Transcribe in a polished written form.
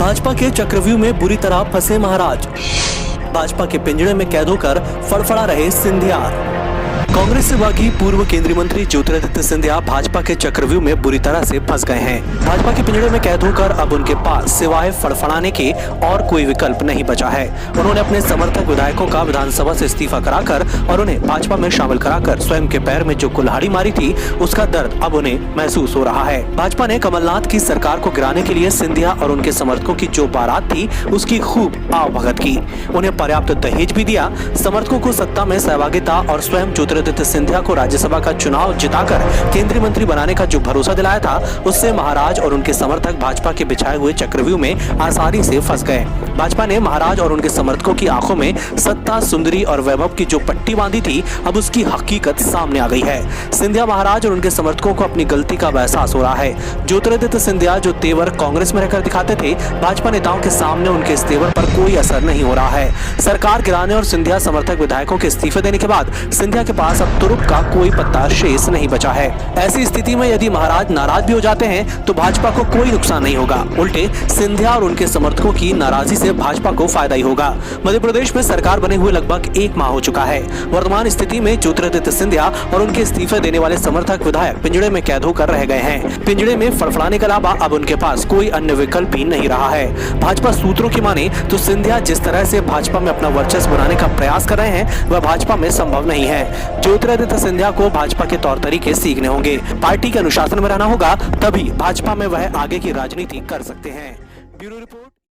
भाजपा के चक्रव्यूह में बुरी तरह फंसे महाराज। भाजपा के पिंजड़े में कैद होकर फड़फड़ा रहे सिंधिया। कांग्रेस से बागी पूर्व केंद्रीय मंत्री ज्योतिरादित्य सिंधिया भाजपा के चक्रव्यूह में बुरी तरह से फंस गए हैं। भाजपा के पिंजड़े में कैद होकर अब उनके पास सिवाय फड़फड़ाने के और कोई विकल्प नहीं बचा है। उन्होंने अपने समर्थक विधायकों का विधानसभा से इस्तीफा कराकर और उन्हें भाजपा में शामिल कराकर स्वयं के पैर में जो कुल्हाड़ी मारी थी उसका दर्द अब उन्हें महसूस हो रहा है। भाजपा ने कमलनाथ की सरकार को गिराने के लिए सिंधिया और उनके समर्थकों की जो बारात थी उसकी खूब आवभगत की। उन्हें पर्याप्त दहेज भी दिया। समर्थकों को सत्ता में सहभागिता और स्वयं ज्योतिरादित्य सिंधिया को राज्यसभा का चुनाव जिताकर केंद्रीय मंत्री बनाने का जो भरोसा दिलाया था उससे महाराज और उनके समर्थक भाजपा के बिछाए हुए चक्रव्यूह में आसानी से फंस गए। भाजपा ने महाराज और उनके समर्थकों की आंखों में सत्ता, सुंदरी और वैभव की जो पट्टी बांधी थी अब उसकी हकीकत सामने आ गई है। सिंधिया महाराज और उनके समर्थकों को अपनी गलती का एहसास हो रहा है। ज्योतिरादित्य सिंधिया जो तेवर कांग्रेस में रहकर दिखाते थे, भाजपा नेताओं के सामने उनके इस तेवर पर कोई असर नहीं हो रहा है। सरकार गिराने और सिंधिया समर्थक विधायकों के इस्तीफे देने के बाद सिंधिया के पास अब तुरुप का कोई पत्ता शेष नहीं बचा है। ऐसी स्थिति में यदि महाराज नाराज भी हो जाते हैं तो भाजपा को कोई नुकसान नहीं होगा। उल्टे सिंधिया और उनके समर्थकों की नाराजगी से भाजपा को फायदा ही होगा। मध्य प्रदेश में सरकार बने हुए लगभग 1 माह हो चुका है। वर्तमान स्थिति में ज्योतिरादित्य सिंधिया और उनके इस्तीफे देने वाले समर्थक विधायक पिंजड़े में कैद होकर रह गए हैं। पिंजड़े में फड़फड़ाने के अलावा अब उनके पास कोई अन्य विकल्प ही नहीं रहा है। भाजपा सूत्रों की माने तो सिंधिया जिस तरह से भाजपा में अपना वर्चस्व बनाने का प्रयास कर रहे हैं वह भाजपा में संभव नहीं है। ज्योतिरादित्य सिंधिया को भाजपा के तौर तरीके सीखने होंगे। पार्टी के अनुशासन में रहना होगा, तभी भाजपा में वह आगे की राजनीति कर सकते हैं। Bureau report.